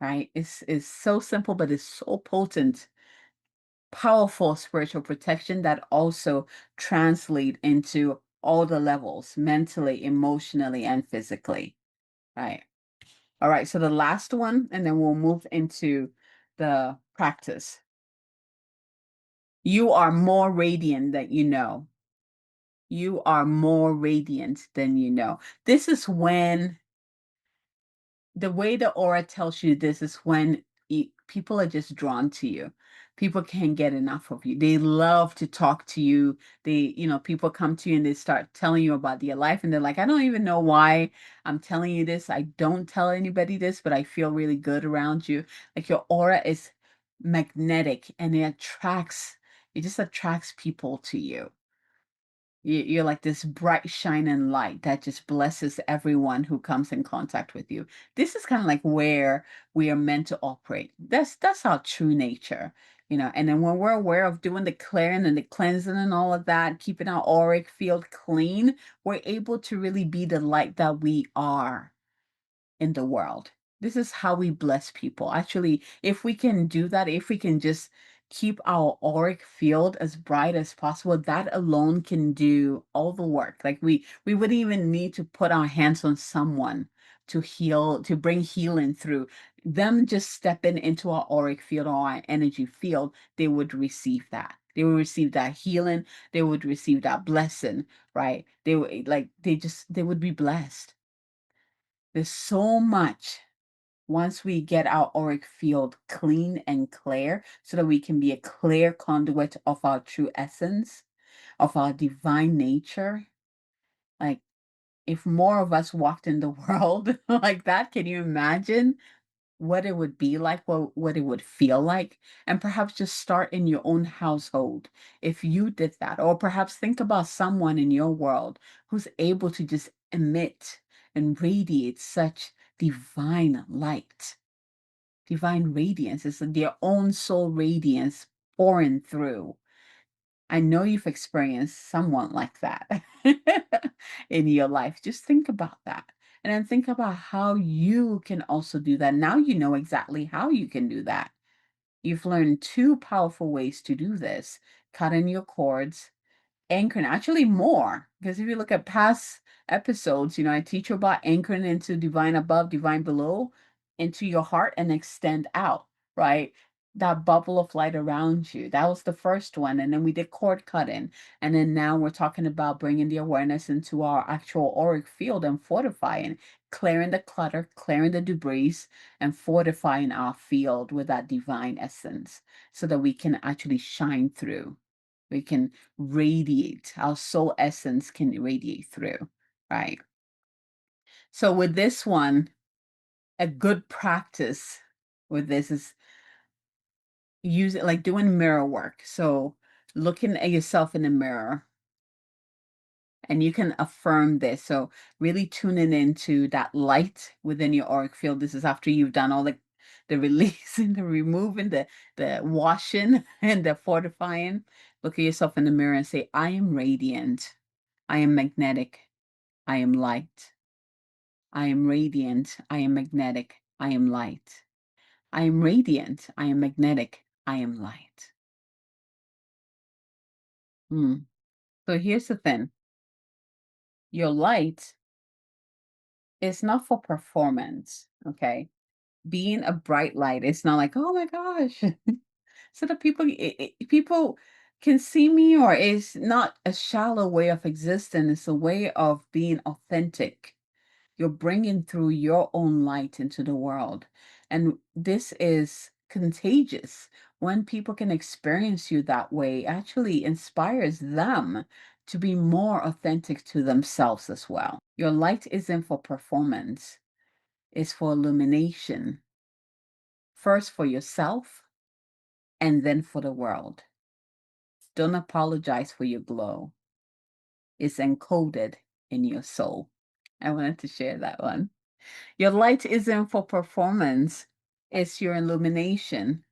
right? It's so simple, but it's so potent, powerful spiritual protection that also translate into all the levels, mentally, emotionally, and physically, right? All right, so the last one, and then we'll move into the practice. You are more radiant than you know. You are more radiant than you know. This is when the way the aura tells you this is when people are just drawn to you. People can't get enough of you. They love to talk to you. People come to you and they start telling you about their life, and they're like, I don't even know why I'm telling you this. I don't tell anybody this, but I feel really good around you. Like your aura is magnetic and it just attracts people to you. You're like this bright shining light that just blesses everyone who comes in contact with you. This is kind of like where we are meant to operate. That's our true nature, And then when we're aware of doing the clearing and the cleansing and all of that, keeping our auric field clean, we're able to really be the light that we are in the world. This is how we bless people. Actually, if we can do that, if we can just keep our auric field as bright as possible, that alone can do all the work. Like we wouldn't even need to put our hands on someone to heal, to bring healing through. Them just stepping into our auric field or our energy field, they would receive that. They would receive that healing. They would receive that blessing, right? They would be blessed. There's so much once we get our auric field clean and clear so that we can be a clear conduit of our true essence, of our divine nature. Like, if more of us walked in the world like that, can you imagine what it would be like, what it would feel like? And perhaps just start in your own household if you did that. Or perhaps think about someone in your world who's able to just emit and radiate such divine light, divine radiance. It's their own soul radiance pouring through. I know you've experienced someone like that in your life. Just think about that. And then think about how you can also do that. Now you know exactly how you can do that. You've learned two powerful ways to do this: cutting your cords, anchoring, actually more, because if you look at past episodes, I teach you about anchoring into divine above, divine below, into your heart and extend out, right? That bubble of light around you. That was the first one. And then we did cord cutting. And then now we're talking about bringing the awareness into our actual auric field and fortifying, clearing the clutter, clearing the debris, and fortifying our field with that divine essence so that we can actually shine through. We can radiate, our soul essence can radiate through, right? So with this one, a good practice with this is using, like, doing mirror work. So looking at yourself in the mirror, and you can affirm this. So really tuning into that light within your auric field. This is after you've done all the releasing, the removing, the washing, and the fortifying. Look at yourself in the mirror and say, I am radiant. I am magnetic. I am light. I am radiant. I am magnetic. I am light. I am radiant. I am magnetic. I am light. Hmm. So here's the thing. Your light is not for performance, okay? Being a bright light, it's not like, oh my gosh, so that people can see me, or it's not a shallow way of existing. It's a way of being authentic. You're bringing through your own light into the world. And this is contagious. When people can experience you that way, actually inspires them to be more authentic to themselves as well. Your light isn't for performance, it's for illumination. First for yourself and then for the world. Don't apologize for your glow. It's encoded in your soul. I wanted to share that one. Your light isn't for performance, it's your illumination.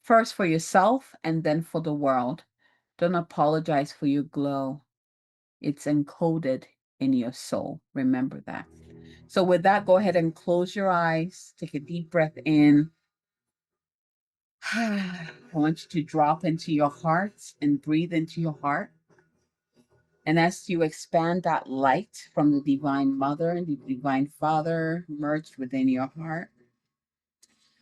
First for yourself and then for the world. Don't apologize for your glow. It's encoded in your soul. Remember that. So, with that, go ahead and close your eyes. Take a deep breath in. I want you to drop into your heart and breathe into your heart. And as you expand that light from the Divine Mother and the Divine Father merged within your heart,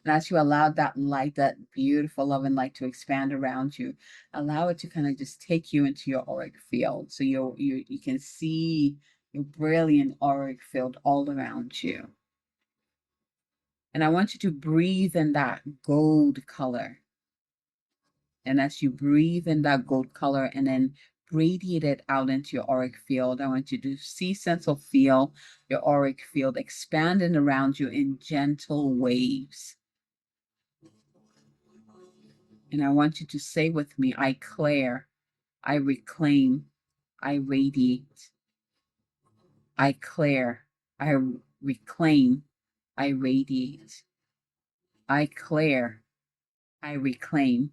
and as you allow that light, that beautiful loving light to expand around you, allow it to kind of just take you into your auric field. So you can see your brilliant auric field all around you. And I want you to breathe in that gold color. And as you breathe in that gold color and then radiate it out into your auric field, I want you to see, sense, or feel your auric field expanding around you in gentle waves. And I want you to say with me, I clear, I reclaim, I radiate. I clear, I reclaim, I radiate. I clear, I reclaim,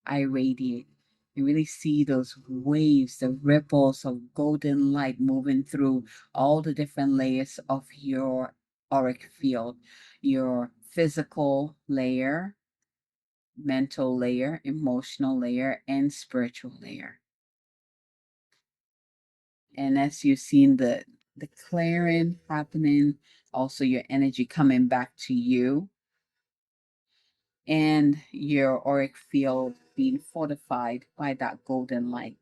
I radiate. You really see those waves, the ripples of golden light moving through all the different layers of your auric field, your physical layer, mental layer, emotional layer, and spiritual layer. And as you've seen the clearing happening, also your energy coming back to you and your auric field being fortified by that golden light.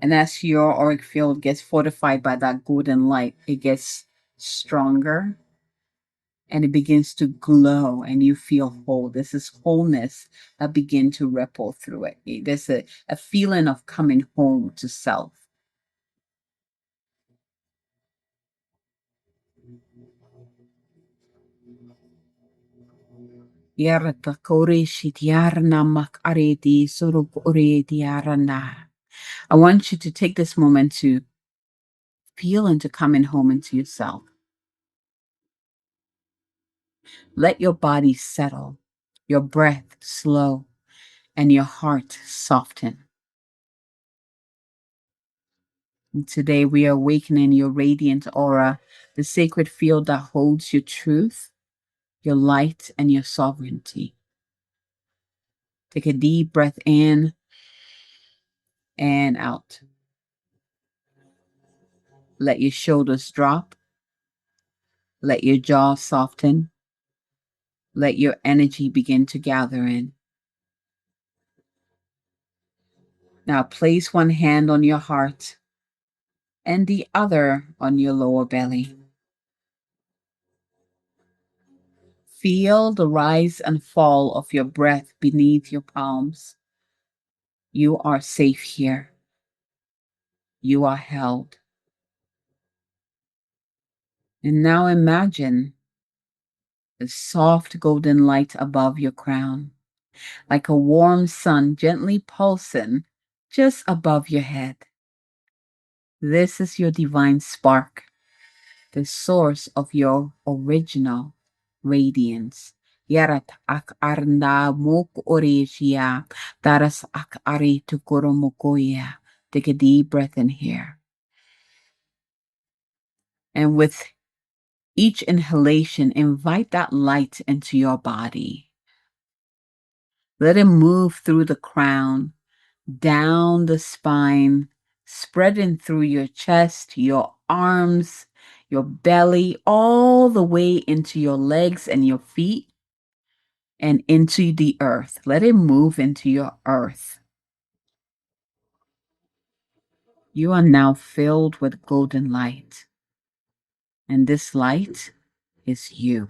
And as your auric field gets fortified by that golden light, it gets stronger and it begins to glow and you feel whole. This is wholeness that begin to ripple through it. There's a feeling of coming home to self. Yarata koreshit yarna mak areti suruk ureti yarana. I want you to take this moment to feel into coming home into yourself. Let your body settle, your breath slow, and your heart soften. And today we are awakening your radiant aura, the sacred field that holds your truth, your light, and your sovereignty. Take a deep breath in and out. Let your shoulders drop. Let your jaw soften. Let your energy begin to gather in. Now place one hand on your heart and the other on your lower belly. Feel the rise and fall of your breath beneath your palms. You are safe here. You are held. And now imagine the soft golden light above your crown, like a warm sun gently pulsing just above your head. This is your divine spark, the source of your original radiance. Yarat ak arna mok orishia. Daras ak ari tukoromokoya. Take a deep breath in here. And with each inhalation, invite that light into your body. Let it move through the crown, down the spine, spreading through your chest, your arms, your belly, all the way into your legs and your feet and into the earth. Let it move into your earth. You are now filled with golden light. And this light is you,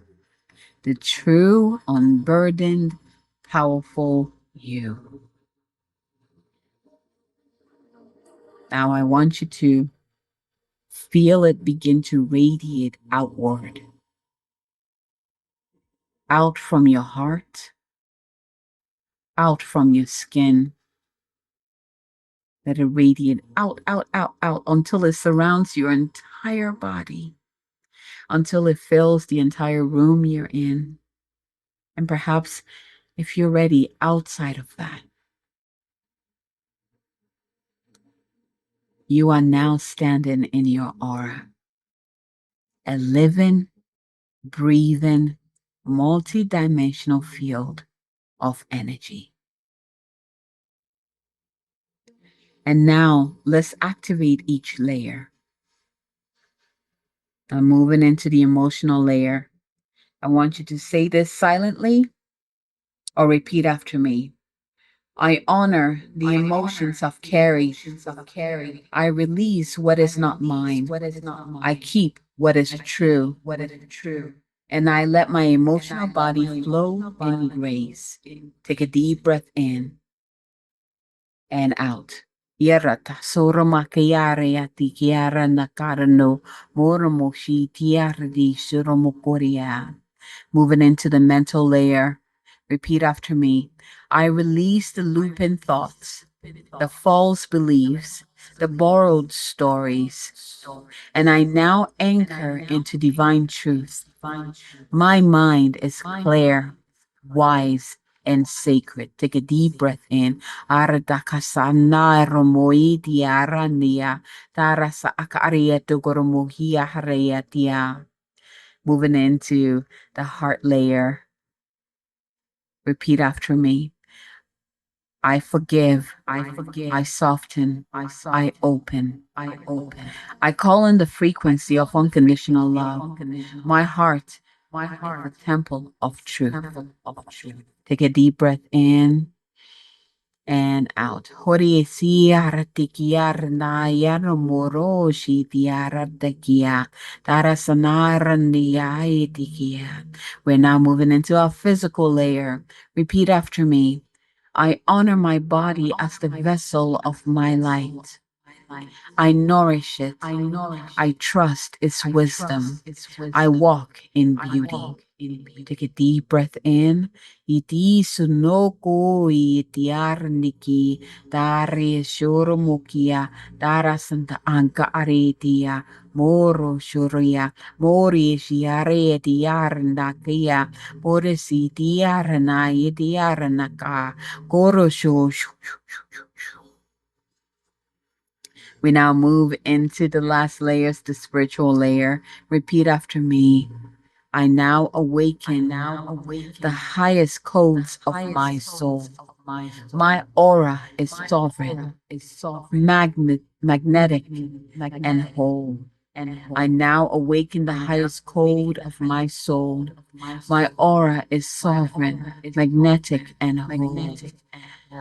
the true, unburdened, powerful you. Now I want you to feel it begin to radiate outward, out from your heart, out from your skin. Let it radiate out, out, out, out until it surrounds your entire body, until it fills the entire room you're in. And perhaps if you're ready outside of that, you are now standing in your aura, a living, breathing, multi-dimensional field of energy. And now let's activate each layer. I'm moving into the emotional layer. I want you to say this silently or repeat after me. I honor the emotions I've carried. I release what is not mine. I keep what is true. And I let my emotional body flow in grace. Take a deep breath in and out. Yerata soroma kayare ati kiara nakarano moromoshi tiardi suromokoria. Moving into the mental layer. Repeat after me. I release the looping thoughts, the false beliefs, the borrowed stories, and I now anchor into divine truth. My mind is clear, wise, and sacred. Take a deep breath in. Aradakasana romoidi arania. Tarasa akaria tugoromohia hareatia. Moving into the heart layer. Repeat after me. I forgive. I soften. I open. I call in the frequency of unconditional love. My heart is a temple of truth. Take a deep breath in and out. Hori siar tikiar na yar moro shi tiara tekia. Tarasanar niai tikia. We're now moving into our physical layer. Repeat after me. I honor my body as the vessel of my light. I nourish it. I trust its wisdom. I walk in beauty. Take a deep breath in. Iti sunoko itiarniki dari shoromukia dara santa anka aretia moro shoria mori shiare tiarnakia poresi tiarna itiarnaka koro sho. We now move into the last layers, the spiritual layer. Repeat after me. I now awaken the highest codes of my soul. My aura is sovereign, magnetic, and whole. I now awaken the highest code of my soul. My aura is sovereign, magnetic, and whole.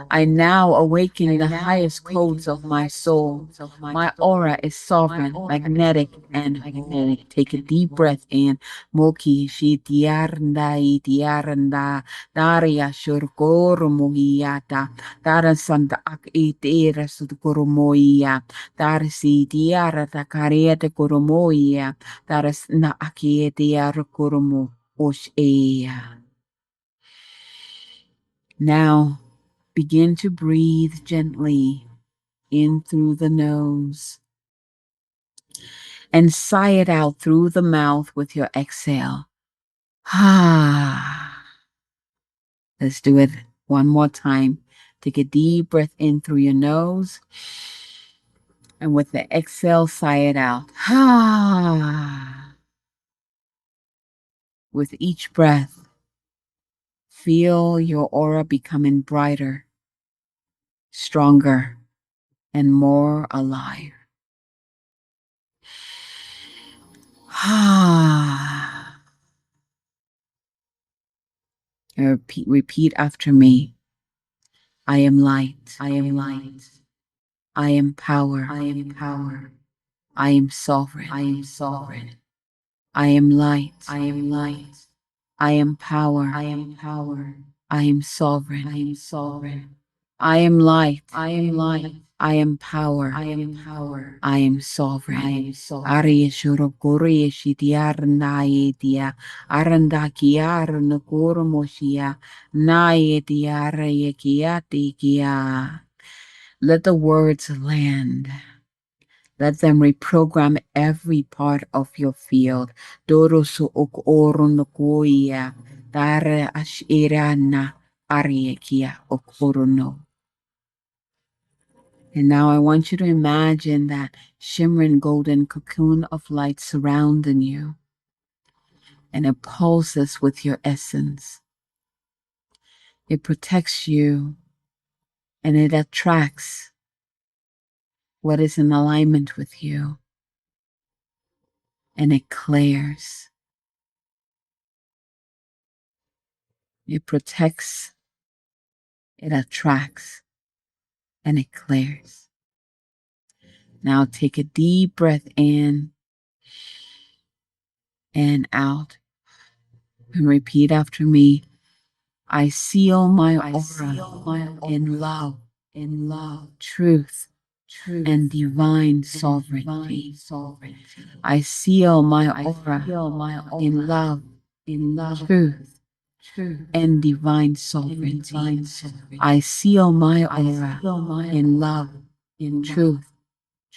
I now awaken the highest codes of my soul. My aura is sovereign, magnetic, and whole. Take a deep breath in. Moki shitiarnda itiarnda daria shurkoro mohiata dara santa ak itera sudkoromoia dar si tiara takariete koromoia dar na akietiar koromo oshea. Now begin to breathe gently in through the nose and sigh it out through the mouth with your exhale. Ah. Let's do it one more time. Take a deep breath in through your nose. And with the exhale, sigh it out. With each breath, feel your aura becoming brighter, stronger, and more alive. Repeat after me. I am light. I am light. I am power. I am power. I am sovereign. I am sovereign. I am light. I am light. I am power. I am power. I am sovereign. I am sovereign. I am light. I am light. I am power. I am power. I am sovereign. I am sovereign. Arya shurokuri shidiar naedia. Aranda kiar nakuru moshia. Naediara yekiati kia. Let the words land. Let them reprogram every part of your field. Dorosu ok oronokoia. Dare ashirana ariekia ok orono. And now I want you to imagine that shimmering golden cocoon of light surrounding you. And it pulses with your essence. It protects you and it attracts what is in alignment with you. And it clears. It protects, it attracts, and it clears. Now take a deep breath in and out. And repeat after me. I seal my aura in love, truth, and divine sovereignty. I seal my aura in love, truth, and divine sovereignty. I seal my aura in love, truth,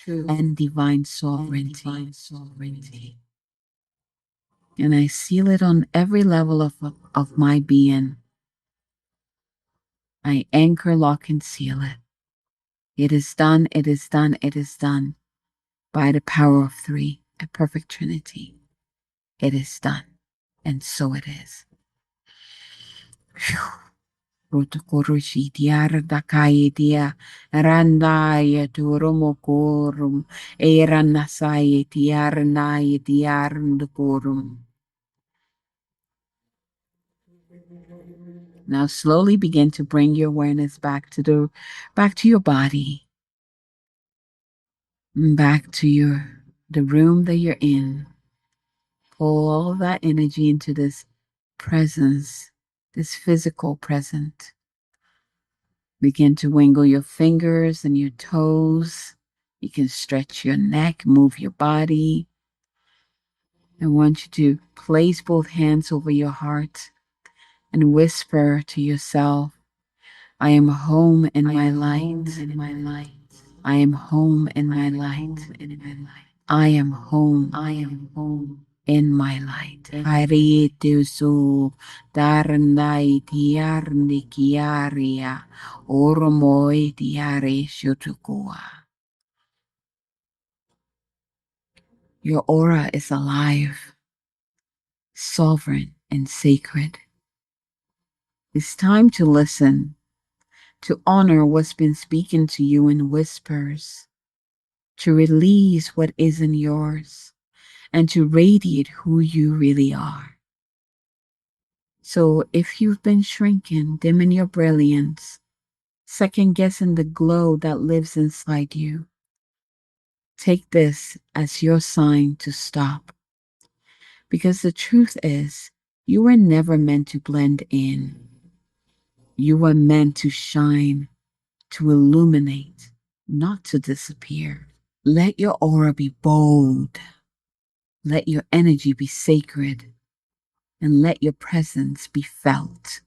and divine sovereignty. And I seal it on every level of my being. I anchor, lock, and seal it. It is done, it is done, it is done by the power of three, a perfect Trinity. It is done, and so it is. Rotokorushi diar dakai dia randaya turomokorum eranasai diar nai diar ndukorum. Now slowly begin to bring your awareness back to your body, back to the room that you're in. Pull all that energy into this presence, this physical present. Begin to wiggle your fingers and your toes. You can stretch your neck, move your body. I want you to place both hands over your heart and whisper to yourself, I am home in my light. I am home in my light. I am home. I am home in my light. Haritusu darnai tiarni kiaria oromoi tiare shutukua. Your aura is alive, sovereign, and sacred. It's time to listen, to honor what's been speaking to you in whispers, to release what isn't yours, and to radiate who you really are. So if you've been shrinking, dimming your brilliance, second guessing the glow that lives inside you, take this as your sign to stop. Because the truth is, you were never meant to blend in. You were meant to shine, to illuminate, not to disappear. Let your aura be bold. Let your energy be sacred. And let your presence be felt.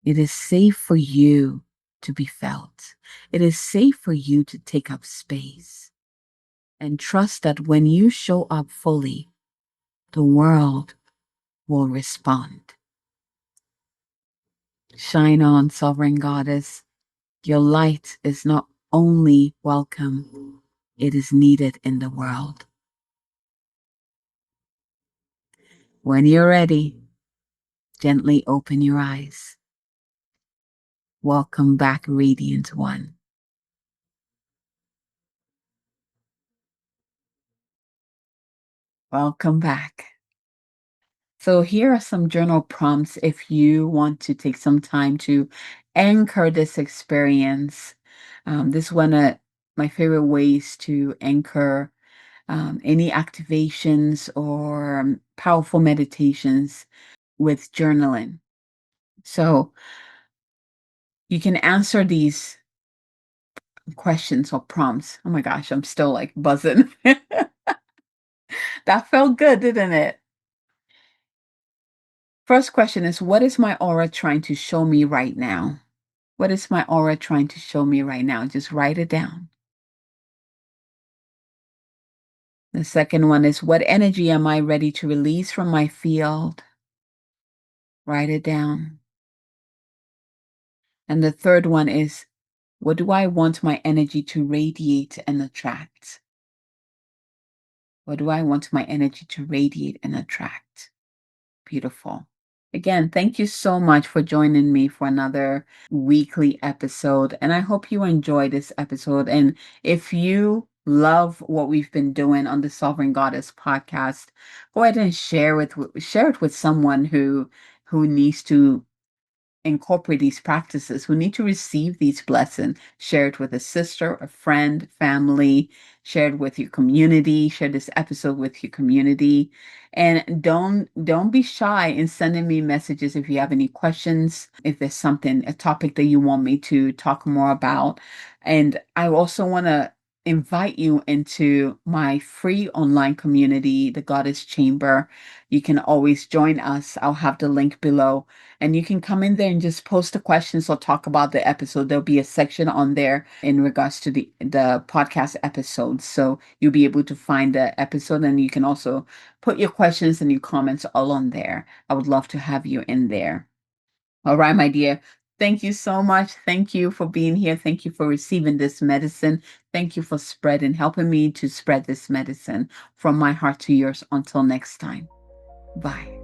It is safe for you to be felt. It is safe for you to take up space. And trust that when you show up fully, the world will respond. Shine on, sovereign goddess. Your light is not only welcome, it is needed in the world. When you're ready, gently open your eyes. Welcome back, Radiant One. Welcome back. So, here are some journal prompts if you want to take some time to anchor this experience. This is one of my favorite ways to anchor any activations or powerful meditations with journaling. So, you can answer these questions or prompts. Oh my gosh, I'm still like buzzing. That felt good, didn't it? First question is, what is my aura trying to show me right now? What is my aura trying to show me right now? Just write it down. The second one is, what energy am I ready to release from my field? Write it down. And the third one is, what do I want my energy to radiate and attract? What do I want my energy to radiate and attract? Beautiful. Again, thank you so much for joining me for another weekly episode. And I hope you enjoy this episode. And if you love what we've been doing on the Sovereign Goddess podcast, go ahead and share it with someone who needs to incorporate these practices, who need to receive these blessings. Share it with a sister, a friend, family, share it with your community, share this episode with your community. And don't be shy in sending me messages if you have any questions, if there's a topic that you want me to talk more about. And I also want to invite you into my free online community, the Goddess Chamber. You can always join us. I'll have the link below, and you can come in there and just post the questions or talk about the episode. There'll be a section on there in regards to the podcast episodes. So you'll be able to find the episode, and you can also put your questions and your comments all on there. I would love to have you in there. All right, my dear. Thank you so much. Thank you for being here. Thank you for receiving this medicine. Thank you for helping me to spread this medicine from my heart to yours. Until next time. Bye.